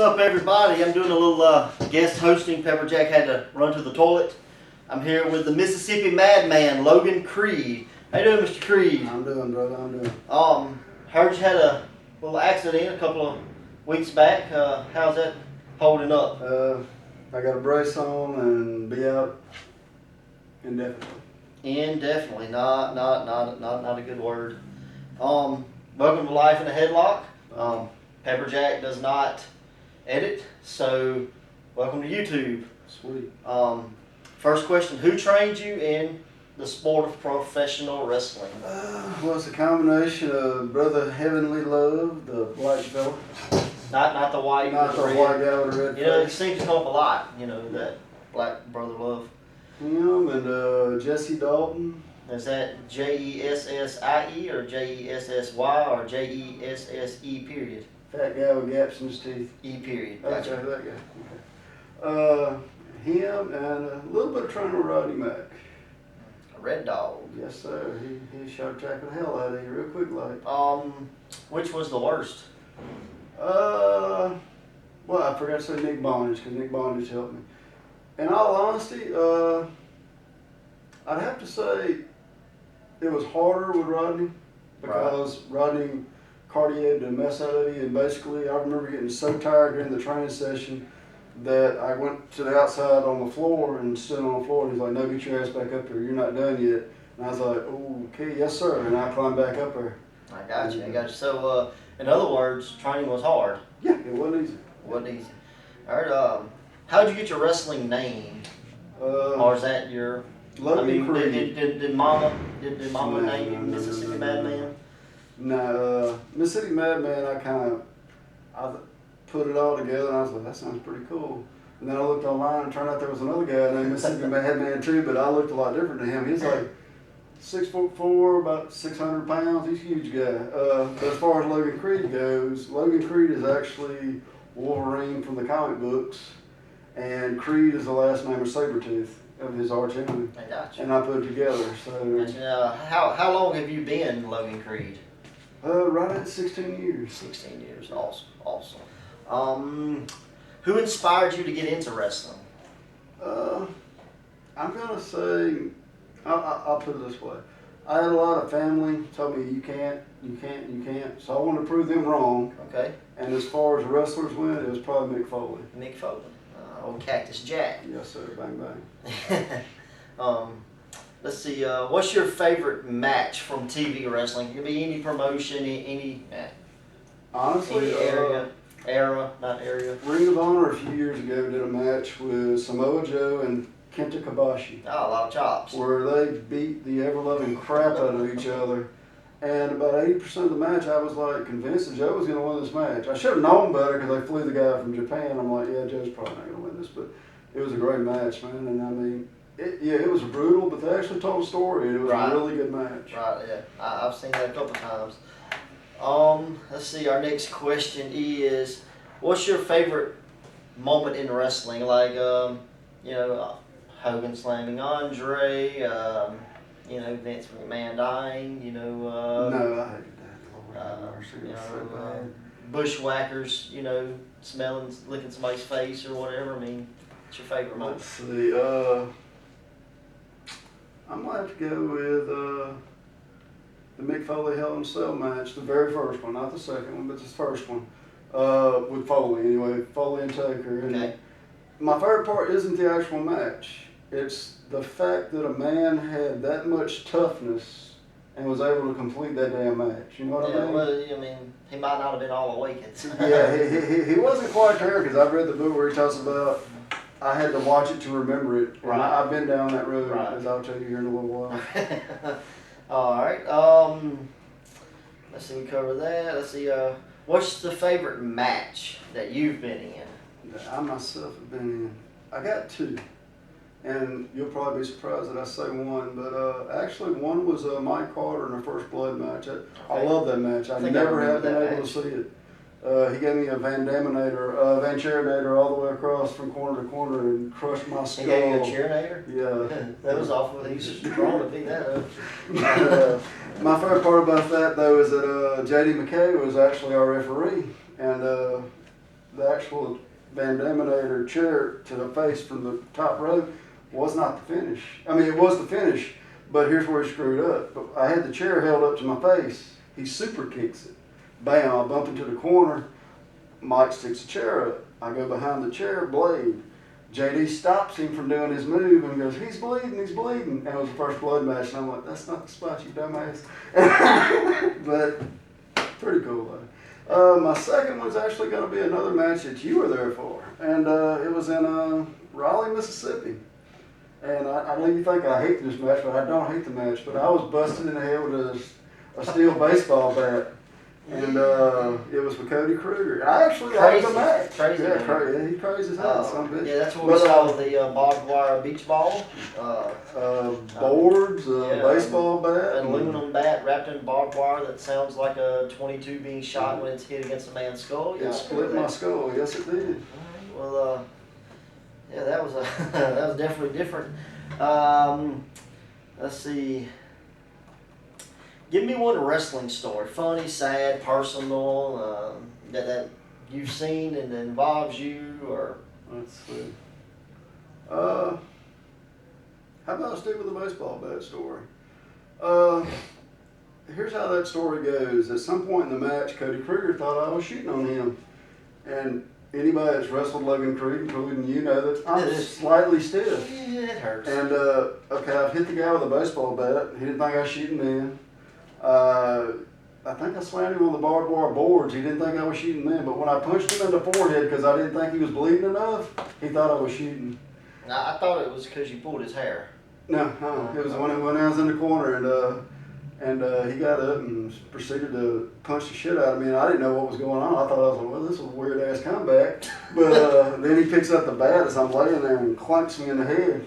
up, everybody? I'm doing a little guest hosting. Pepperjack had to run to the toilet. I'm here with the Mississippi Madman, Logan Creed. How you doing, Mr. Creed? I'm doing, brother. I'm doing. Heard you had a little accident a couple of weeks back. How's that holding up? I got a brace on and be out indefinitely. Indefinitely, not a good word. Welcome to Life in a Headlock. Pepperjack does not edit, so welcome to YouTube. Sweet. First question: who trained you in the sport of professional wrestling? Well, it's a combination of Brother Heavenly Love, the black fella. Not the white. Not the red. white guy with the red You know, it face. seems to come up a lot. You know, that black brother love. Him and Jesse Dalton. Is that Jessie or Jessy or Jesse period? Fat guy with gaps in his teeth. E period. Okay, Gotcha. that guy. Okay. Him and a little bit of training with Rodney Mack. Red Dog. Yes, sir. He shot track the hell out of you real quick, like. Which was the worst? Well, I forgot to say Nick Bondage, because Nick Bondage helped me. In all honesty, I'd have to say it was harder with Rodney, because Rodney cardioed the mess out of you, and basically I remember getting so tired during the training session that I went to the outside on the floor and stood on the floor, and he's like, no, get your ass back up here, you're not done yet. And I was like, okay, yes sir, and I climbed back up there. I got you. So, in other words, training was hard. Yeah, it wasn't easy. Wasn't easy. All right. How'd you get your wrestling name? Or is that your? Logan Creed. Did Mama name you Mississippi Madman? No, Mississippi Madman. I put it all together, and I was like, that sounds pretty cool. And then I looked online, and turned out there was another guy named Mississippi Madman too, but I looked a lot different to him. He's like 6'4", about 600 pounds. He's a huge guy. But as far as Logan Creed goes, Logan Creed is actually Wolverine from the comic books, and Creed is the last name of Sabretooth, of his arch enemy. I got you. And I put it together. So. How long have you been Logan Creed? Right at 16 years. 16 years. Awesome. Who inspired you to get into wrestling? I'm gonna say, I'll put it this way. I had a lot of family tell me you can't. So I wanted to prove them wrong. Okay. And as far as wrestlers went, it was probably Mick Foley. Mick Foley. Old Cactus Jack. Yes sir, bang bang. Let's see. What's your favorite match from TV wrestling? It could be any promotion, any Honestly, era, not area. Ring of Honor a few years ago did a match with Samoa Joe and Kenta Kobashi. Oh, a lot of chops. Where they beat the ever-loving crap out of each other. And about 80% of the match, I was like convinced that Joe was going to win this match. I should have known better because they flew the guy from Japan. I'm like, yeah, Joe's probably not going to win this, but it was a great match, man. And I mean, it was brutal, but they actually told a story. It was a really good match. Right, yeah. I've seen that a couple times. Let's see. Our next question is, what's your favorite moment in wrestling? Like, Hogan slamming Andre. Vince McMahon dying. No, I hated that. Bushwhackers. Licking somebody's face or whatever. I mean, what's your favorite moment? Let's see. I'm gonna have to go with the Mick Foley Hell in a Cell match, the very first one, not the second one, but the first one. With Foley anyway, Foley and Taker. And okay. My favorite part isn't the actual match. It's the fact that a man had that much toughness and was able to complete that damn match. You know what I mean? Well, he might not have been all awakened. Yeah, he wasn't quite there, because I've read the book where he talks about I had to watch it to remember it. Right. And I've been down that road, right. as I'll tell you here in a little while. All right. Let's see. We cover that. Let's see. What's the favorite match that you've been in? That I myself have been in. I got two. And you'll probably be surprised that I say one, but actually one was Mike Carter in the First Blood match. I love that match. I never have been able to see it. He gave me a Van Cherinator all the way across from corner to corner and crushed my skull. He gave you a Cherinator? Yeah. That was awful. He was strong to beat that up. My favorite part about that, though, is that J.D. McKay was actually our referee. And the actual Van Daminator chair to the face from the top rope was not the finish. I mean, it was the finish, but here's where he screwed up. But I had the chair held up to my face. He super kicks it. Bam, I bump into the corner. Mike sticks the chair up. I go behind the chair, blade. JD stops him from doing his move and goes, he's bleeding. And it was the first blood match, and I'm like, that's not the spot, you dumbass. But pretty cool though. My second one's actually going to be another match that you were there for, and it was in Raleigh, Mississippi. And I know you think I hate this match, but I don't hate the match. But I was busted in the head with a steel baseball bat. And it was with Cody Kruger. I actually liked the match. Crazy. Yeah, crazy. He crazy as hell, son of a bitch. Yeah, that's what we saw with the barbed wire beach ball. Boards, yeah, baseball bat. An aluminum bat wrapped in barbed wire that sounds like a .22 being shot when it's hit against a man's skull. It split my skull. Yes, it did. Well, yeah, that was that was definitely different. Let's see. Give me one wrestling story, funny, sad, personal, that you've seen and that involves you, or. Let's see. How about I stick with the baseball bat story? Here's how that story goes. At some point in the match, Cody Kruger thought I was shooting on him, and anybody that's wrestled Logan Creed, including you, know that I'm slightly stiff. Yeah, it hurts. And okay, I've hit the guy with a baseball bat. He didn't think I was shooting then. I think I slammed him on the barbed wire boards. He didn't think I was shooting then. But when I punched him in the forehead because I didn't think he was bleeding enough, he thought I was shooting. Now, I thought it was because you pulled his hair. No, it was when I was in the corner and he got up and proceeded to punch the shit out of me, and I didn't know what was going on. I thought I was like, well, this is a weird ass comeback. But then he picks up the bat as I'm laying there and clanks me in the head.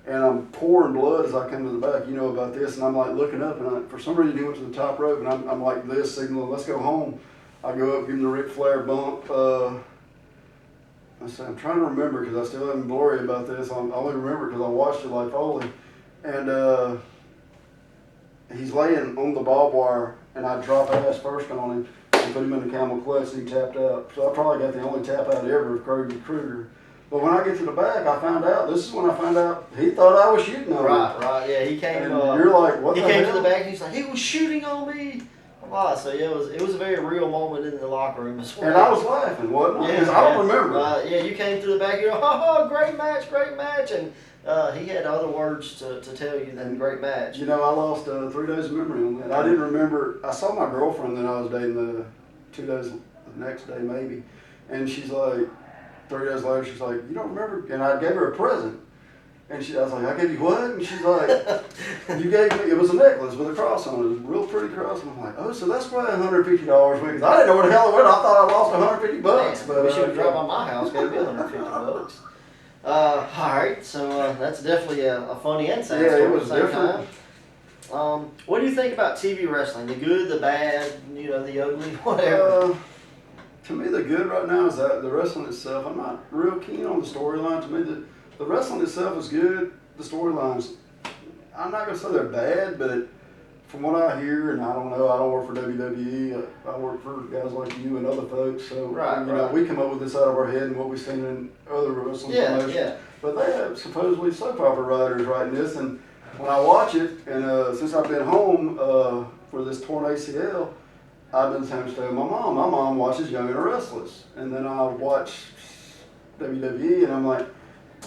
And I'm pouring blood as I come to the back. You know about this. And I'm like looking up, and for some reason he went to the top rope, and I'm like this, signaling, let's go home. I go up, give him the Ric Flair bump. I said, I'm trying to remember because I still haven't glory about this. I only remember because I watched it like Foley. And he's laying on the barbed wire, and I drop ass first on him and put him in the camel clutch, and he tapped out. So I probably got the only tap out ever of Cody Kruger. But when I get to the back, I found out, this is when I found out he thought I was shooting on him. Right, yeah, he came. And you're like, what he the came hell? to the back and he's like, he was shooting on me. Wow, so yeah, it was a very real moment in the locker room as well. And I was laughing, wasn't I? Yeah, Because I don't remember. Yeah, you came to the back, you're like, oh, great match, and he had other words to tell you than great match. You know, I lost 3 days of memory on that. I didn't remember. I saw my girlfriend that I was dating the 2 days, the next day maybe, and she's like, 3 days later, she's like, you don't remember? And I gave her a present. And I was like, I gave you what? And she's like, you gave me, it was a necklace with a cross on it. It was a real pretty cross. And I'm like, oh, so that's why $150 because I didn't know where the hell it went. I thought I lost $150. But we should have dropped by my house, gave me $150. All right, so that's definitely a funny and sad story it was at the same different. time. What do you think about TV wrestling? The good, the bad, the ugly, whatever? To me, the good right now is that the wrestling itself. I'm not real keen on the storyline. To me, the wrestling itself is good. The storylines, I'm not going to say they're bad, but from what I hear, and I don't know, I don't work for WWE. I work for guys like you and other folks. So, we come up with this out of our head and what we've seen in other wrestling promotions. Yeah. But they have supposedly soap opera writers writing this, and when I watch it, and since I've been home for this torn ACL, I've been saying to my mom. My mom watches Young and the Restless, and then I watch WWE, and I'm like,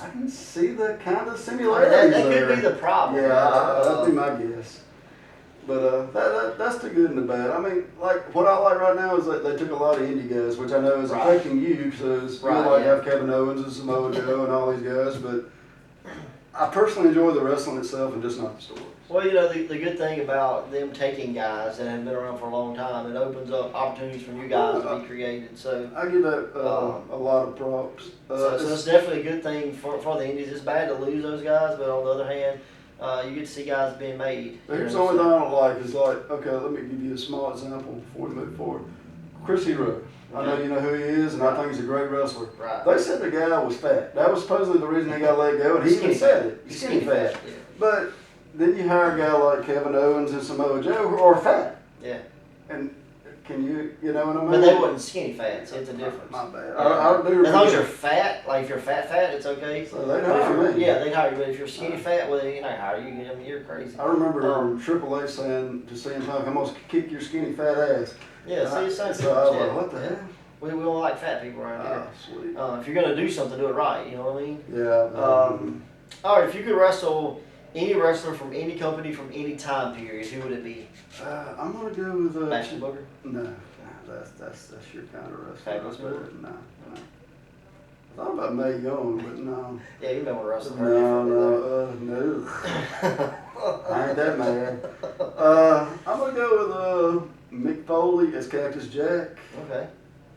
I can see the kind of similarities that there. could be the problem. Yeah, that'd be my guess. But that's the good and the bad. I mean, like what I like right now is that they took a lot of indie guys, which I know is affecting you because you have Kevin Owens and Samoa Joe and all these guys. But I personally enjoy the wrestling itself and just not the story. Well, the good thing about them taking guys that have been around for a long time, it opens up opportunities for new guys to be created. So I give that a lot of props. So it's definitely a good thing for the Indies. It's bad to lose those guys, but on the other hand, you get to see guys being made. Here's the only thing I don't like is okay, let me give you a small example before we move forward. Chris Hero. I know you know who he is, and I think he's a great wrestler. Right. They said the guy was fat. That was supposedly the reason he got let go, and he even said it. He's skinny fat. Yeah. But then you hire a guy like Kevin Owens and Samoa Joe who are fat. Yeah. And can you know what I mean? But they wasn't skinny fats. It's a difference. My bad. Yeah. I do As long as remember. you're fat, like if you're fat, it's okay. So they'd But if hire you're- me. Yeah, they'd hire you. But if you're skinny fat, well, they ain't hire you. I mean, you're crazy. I remember Um, Triple H saying to CM Punk, "I'm gonna kick your skinny fat ass." Yeah, see, it's same So I was yeah. like, "What the hell?" We don't like fat people around here. Oh, sweet. If you're gonna do something, do it right. You know what I mean? Yeah. All right. If you could wrestle any wrestler from any company from any time period, who would it be? I'm gonna go with Bastion Booker. No, that's your kind of wrestling. Fabulous Moolah? No. I thought about Mae Young, but no. Yeah, you know what wrestling. No. I ain't that mad. I'm gonna go with Mick Foley as Cactus Jack. Okay.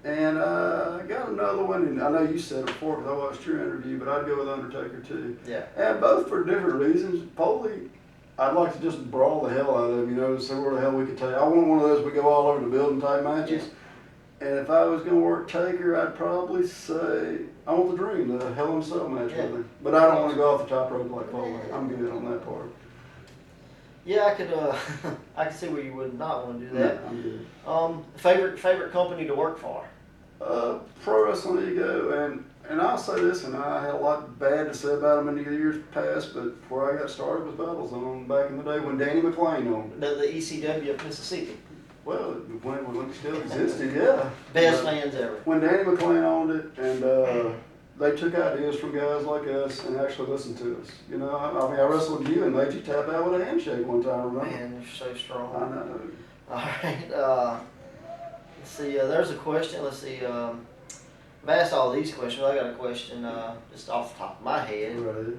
And I got another one, and I know you said it before because I watched your interview, but I'd go with Undertaker too. Yeah. And both for different reasons. Foley, I'd like to just brawl the hell out of him, see where the hell we could take. I want one of those we go all over the building type matches. Yeah. And if I was going to work Taker, I'd probably say I want the Dream, the Hell in a Cell match with him. But I don't want to go off the top rope like Foley. I'm good on that part. Yeah, I could. I could see where you would not want to do that. Yeah, I'm good. Favorite company to work for? Pro Wrestling Ego, and I'll say this, and I had a lot bad to say about them in the years past, but where I got started was Battle Zone back in the day when Danny McClain owned it. The ECW of Mississippi. Well, when it still existed, yeah. Best But fans ever. when Danny McClain owned it, and they took ideas from guys like us and actually listened to us. I mean, I wrestled you and made you tap out with a handshake one time, remember? Man, you're so strong. I know. All right. Let's see. There's a question. Let's see. I've asked all these questions. I got a question just off the top of my head. Right.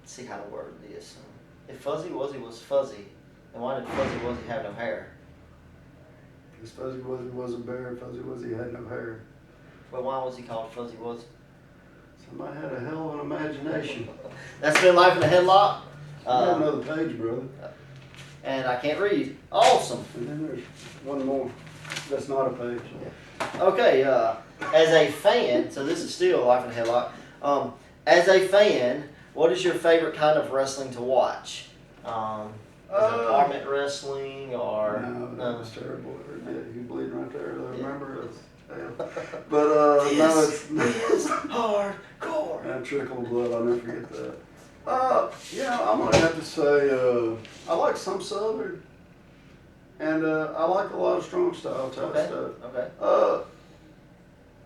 Let's see how to word this. If Fuzzy Wuzzy was fuzzy, then why did Fuzzy Wuzzy have no hair? Because Fuzzy Wuzzy was a bear, Fuzzy Wuzzy had no hair. Well, why was he called Fuzzy Wuzzy? Somebody had a hell of an imagination. That's been Life in a Headlock. You got another page, brother. And I can't read. Awesome. And then there's one more. That's not a page. Okay, as a fan, so this is still Life in a Headlock. As a fan, what is your favorite kind of wrestling to watch? Is it apartment wrestling or? No, that was terrible. Yeah, you bleeding right there. I Yeah. remember it. But no, it's is hardcore. that trickle of blood. I'll never forget that. I'm gonna have to say I like some Southern, and I like a lot of strong style type stuff. Okay.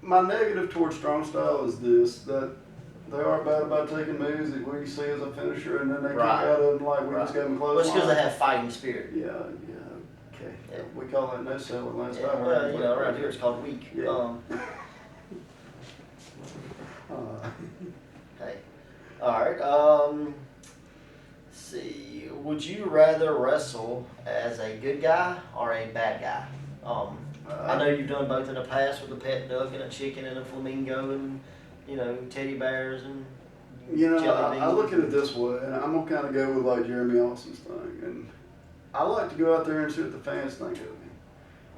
My negative towards strong style is this, that they are bad about taking moves that we see as a finisher and then they kick out of them like we just got them close. Well, it's because they have fighting spirit. Yeah, okay. Yeah. We call that no selling last Yeah, time. well, around here it's called weak. Yeah. Hey. Alright, let's see. Would you rather wrestle as a good guy or a bad guy? I know you've done both in the past with a pet duck and a chicken and a flamingo and, teddy bears and jelly I look at beans. it this way, and I'm gonna kind of go with like Jeremy Austin's thing, and I like to go out there and see what the fans think of me.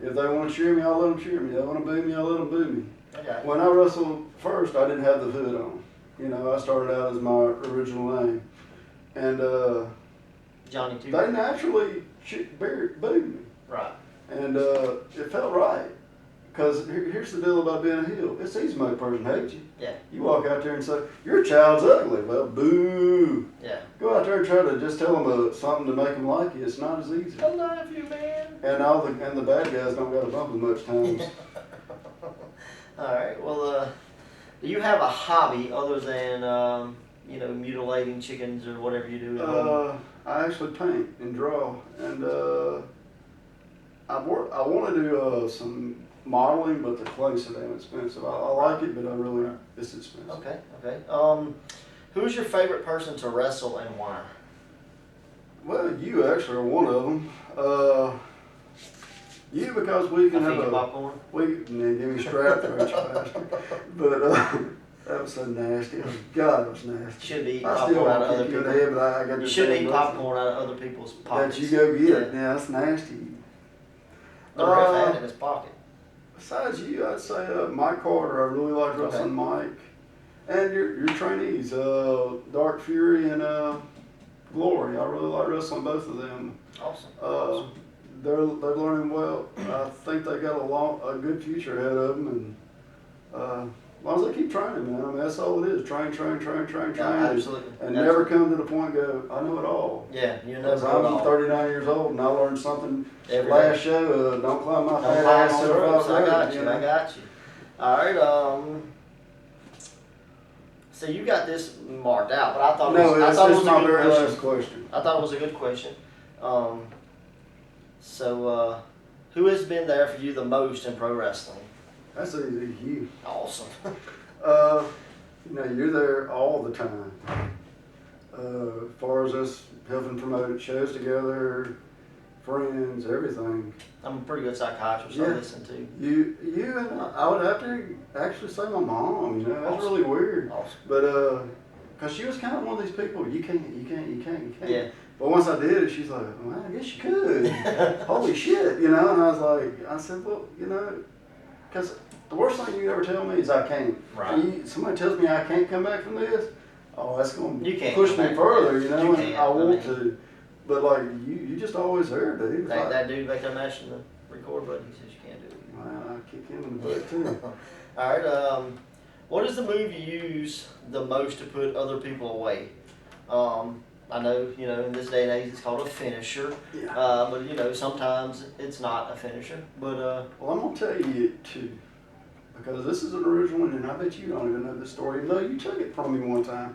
If they want to cheer me, I'll let them cheer me. If they want to boo me, I'll let them boo me. Okay. When I wrestled first, I didn't have the hood on. I started out as my original name, and Johnny Two. they naturally booed me, Right. and it felt right. Because here's the deal about being a heel. It's easy to make a person hate you. Yeah. You walk out there and say, your child's ugly. Well, boo. Yeah. Go out there and try to just tell them something to make them like you. It's not as easy. I love you, man. And the bad guys don't got to bump as much times. Alright, well, do you have a hobby other than, mutilating chickens or whatever you do at home? I actually paint and draw. And I want to do some modeling, but the clay's so damn expensive. I like it, but it's expensive. Okay. Who's your favorite person to wrestle and why? Well, you actually are one of them. You, because we can I have feed you popcorn? give me strap throat, you bastard. But that was so nasty. Oh, God, it was nasty. Should be eating I still popcorn out of want other to kick you in people. the head, but I got You this shouldn't damn eat wrestling popcorn out of other people's pockets. that you go get. Yeah, that's nasty. The ref had it in his pocket. Besides you, I'd say Mike Carter. I really like wrestling Mike. And your trainees, Dark Fury and Glory. I really like wrestling both of them. Awesome. Uh, they're learning well. I think they got a good future ahead of them, and as long as they keep training, man. I mean, that's all it is. Train, Yeah, absolutely. and never come to the point go, I know it all. Yeah, you never Because know it I'm all. 39 years old and I learned something Every last day. show. Don't climb my Don't fat climb ass on to the the ropes. front I got rope, you. know? I got you. All right. So you got this marked out, but I thought it was, No, I it's thought it just was a my good very question. last question. I thought it was a good question. So who has been there for you the most in pro wrestling? That's easy. You. Awesome. You're there all the time. As far as us helping promote shows together, friends, everything. I'm a pretty good psychiatrist. I Yeah. listen to. You and I would have to actually say my mom. That's Awesome. really weird. Awesome. But cause she was kind of one of these people. You can't. Yeah. But once I did it, she's like, well, I guess you could. Holy shit, And I was like, I said, well, because the worst thing you could ever tell me is I can't. Right. And somebody tells me I can't come back from this, oh, that's going You to can't push come me back further, from that. and can't. I want mean, to. But like, you just always there, dude. That dude back there mashing the record button, he says you can't do it. Wow, I kick him in the butt too. All right. What is the move you use the most to put other people away? I know, in this day and age it's called a finisher. Yeah. But sometimes it's not a finisher. But Well, I'm gonna tell you it too, because this is an original one, and I bet you don't even know this story, even though you took it from me one time.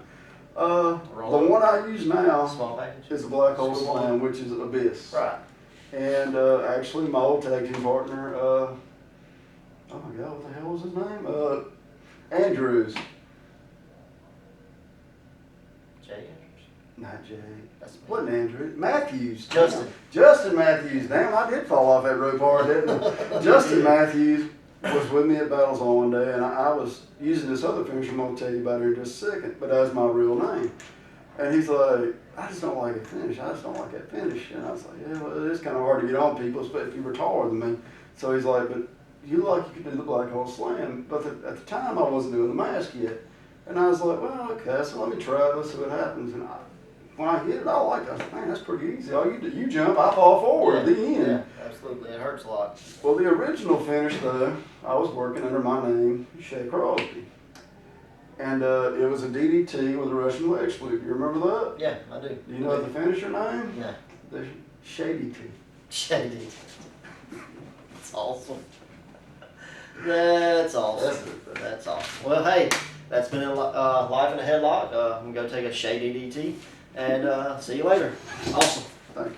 The one I use now small package. is a black hole Small. slam, which is Abyss. Right. And actually, my old tag team partner, oh my God, what the hell was his name? Andrews. Jay. Not Jay. That's me. Wasn't Andrews? Matthews. Justin. Justin Matthews. Damn, I did fall off that rope hard, didn't I? Justin Matthews was with me at Battles on one day, and I was using this other finisher I'm going to tell you about here in just a second, but that's my real name. And he's like, I just don't like it finish. I just don't like that finish. And I was like, yeah, well, it is kind of hard to get on people, especially if you were taller than me. So he's like, but you could do the black hole slam. But at the time, I wasn't doing the mask yet. And I was like, well, okay, so let me try it. Let's see what happens. And when I hit it, I liked it. I was like, man, that's pretty easy. All you do, you jump, I fall forward. The end. Yeah, absolutely. It hurts a lot. Well, the original finish, though, I was working under my name, Shay Crosby. And it was a DDT with a Russian leg sweep. You remember that? Yeah, I do. Do you know the finisher name? No. The Shady T. Shady. That's awesome. That's awesome. That's awesome. Well, hey, that's been Life in a Headlock. I'm going to go take a Shady DT and see you later. Awesome. Thank you.